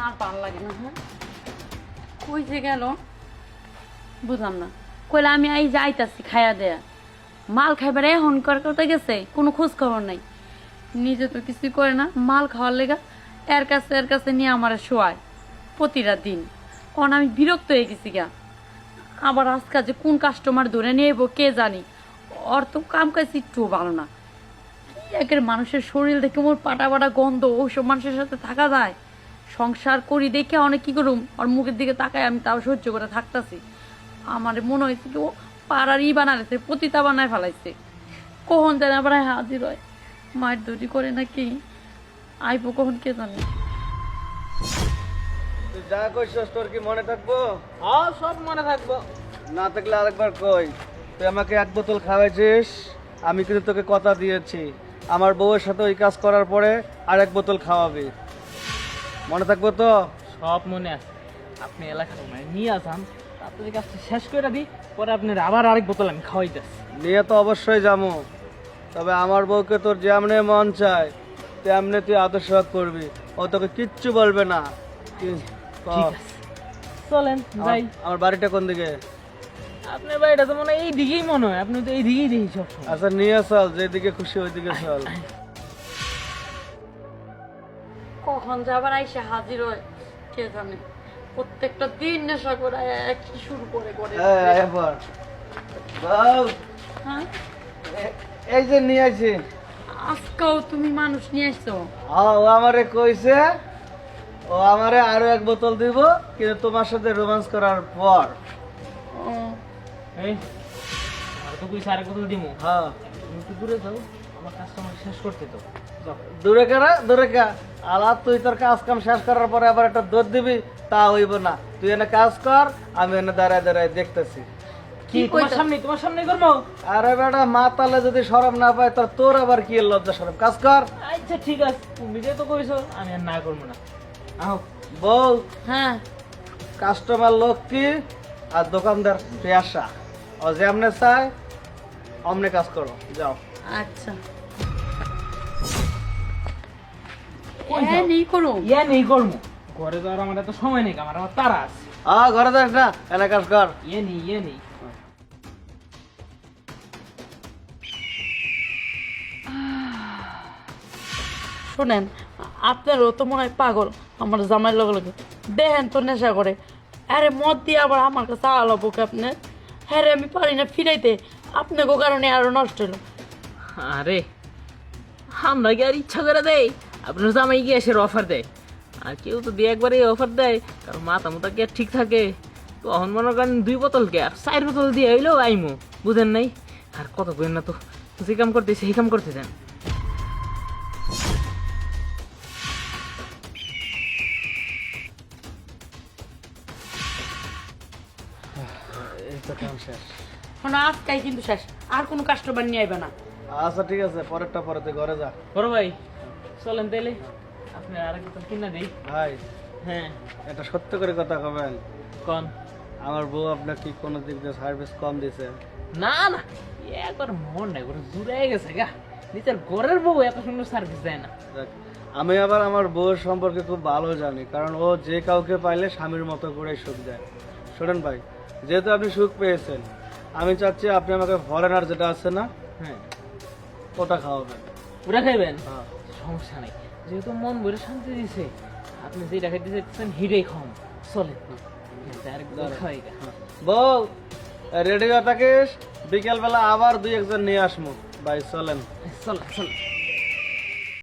আর ভালো লাগে না। হ্যাঁ কই যে গেল বুঝলাম না। কইলে আমি এই যাইতাছি খাইয়া দেয়া, মাল খাইবার এখন করতে গেছে, কোনো খোঁজ খবর নাই। নিজে তো কিছুই করে না, মাল খাওয়ার লেগা এর কাছে নিয়ে আমার শোয়ায় প্রতিটা দিন। কারণ আমি বিরক্ত হয়ে গেছি গা। আবার আজকাল যে কোন কাস্টমার ধরে নিয়ে এবো কে জানি। ওর তো কাম কাজ একটু ভালো না। একের মানুষের শরীর দেখে মোর পাটা পাটা গন্ধ, ওইসব মানুষের সাথে থাকা যায়? সংসার করি দেখে অনেক কি করুম, ওর মুখের দিকে তাকায় আমি তাও সহ্য করে থাকতাছি। আমার মনে হয়েছে কি ও পাড়ার বানাইছে, পতিতা বানায় ফেলাইছে। কখন জানে আবার হাজির হয়, মায়ের দুটি করে নাকি আইবো কখন কে জানে। তুই যা কইছিস তোর কি মনে থাকবো? হ্যাঁ সব মনে থাকবো। না থাকলে আরেকবার কই। তুই আমাকে এক বোতল খাওয়াইছিস, আমি কিন্তু তোকে কথা দিয়েছি আমার বউয়ের সাথে ওই কাজ করার পরে আরেক বোতল খাওয়াবি। মনে থাকবো তো? সব মনে আছে। আপনি এলাকার মানে নিয়ে আসান, আপনাদের কাজটা শেষ করে দিই, পরে আপনার আবার আরেক বোতল আমি খাওয়াইতেছি। নিয়ে তো অবশ্যই যাবো, তবে আমার বউকে তোর যেমনে মন চায় তেমনি তুই আদর্শ করবি। ও তোকে কিচ্ছু বলবে না। ঠিক আছে চলেন যাই। আমার বাড়িটা কোন দিকে? আপনার বাড়িটা তো মনে হয় এই দিকেই মনে হয়, আপনি তো এই দিকেই দেখি সবসময়। আচ্ছা নিয়ে চল, যেদিকে খুশি ওইদিকে চল। কখন যে আবার আইসে হাজির হয় কে জানে। প্রত্যেকটা দিন নেশা করে কি শুরু করে করে। হ্যাঁ এই যে নিয়ে আসি। আজকেও তুমি মানুষ নিয়ে আসছো? ও আমারে কইছে ও আমারে আরো এক বোতল দিব, কিন্তু তোমার সাথে রোমান্স করার পর। ও এই আর তো কইছে আরেক বোতল দিমু। হ্যাঁ তুমি একটু দূরে যাও, আমার কাজটা আমার শেষ করতে তো। যাও। দূরে কারা দূরে কা আলাপ, তুই তোর কাজ কাম শেষ করার পরে আবার একটা দৌড় দিবি, তা হইব না। তুই এনে কাজ কর, আমি এনে দাঁড়ায় দাঁড়ায় দেখতেছি। কি তোমার সামনে করবো? আরে বেটা মা তালে যদি শরম না পায় তোর তোর আবার কি এর লজ্জা শরম? কাজ কর। আচ্ছা ঠিক আছে, তুমি যে তো কইছো আমি আর না করবো না। আহ বল। হ্যাঁ কাস্টমার লক্ষ্মী আর দোকানদার পেয়াসা, ও যেমনে চায় অমনে কাজ করো, যাও। আচ্ছা কই হ্যাঁ যাও? নেই করো। ইয়া নেই করবো, ঘরে যাওয়ার আমার এত সময় নেই, আমার আবার তারা আছে। ঘরে যাস না, এনে কাজ কর। ইয়ে নেই। শোনেন, আপনারও তো মনে হয় পাগল আমার জামাইয়ের লগে লগে। দেখেন তো নেশা করে। আরে মদ দিয়ে আবার আমার কাছে আলাবো কে আপনি? হ্যাঁ রে আমি পারি না ফিরাইতে, আপনাকে কারণে আরো নষ্ট হলো। আরে আমরা কি আর ইচ্ছা করে দেয়? আপনার জামাই কি এসে অফার দেয়? আর কেউ তো দিয়ে একবারে অফার দেয়, কারণ মাথা মুথা কি আর ঠিক থাকে? তখন মনে করেন 2 বোতল কে আর 4 বোতল দিয়ে হইলেও আইমো, বুঝেন নাই? আর কত করেন না তো, যে কাম করতে সেই কাম করতে দেন। এই তো কাম শেষ। মানে আজকাই কিন্তু শেষ, আর কোনো কাস্টমার নিয়ে আইবে না। আচ্ছা ঠিক আছে, পরেরটা পরে, তুই ঘরে যা। বড় ভাই চলেন তাইলে, আপনি আরেক বোতল কিনা দেই। ভাই হ্যাঁ এটা সত্য করে কথা কবেন, কন। আমার বউ আপনার কি কোনো দিক দিয়ে সার্ভিস কম দিছে? না না, একবার মন নাই করে জুড়ে গেছে গা, নিজের ঘরের বউ এত সুন্দর সার্ভিস দেয় না। দেখ, আমি আবার আমার বউর সম্পর্কে খুব ভালো জানি, কারণ ও যে কাউকে পাইলে স্বামীর মতো করে সুখ দেয়। শোনেন ভাই, যেহেতু আপনি সুখ পেয়েছেন, আমি চাচ্ছি আপনি আমাকে ফরেনার যেটা আছে না, হ্যাঁ ওটা খাওয়াবেন। পুরা খাইবেন? হ্যাঁ সমস্যা নাই, যেহেতু মন ভরে শান্তি দিছে, আপনি যেটা খাইতে চাইতেছেন হিরেই খাওয়ান। চলে খাওয়াই গা। বউ রেডি হয়ে থাকিস, বিকেল বেলা আবার 2-1 জন নিয়ে আসমু। ভাই চলেন। চল চল।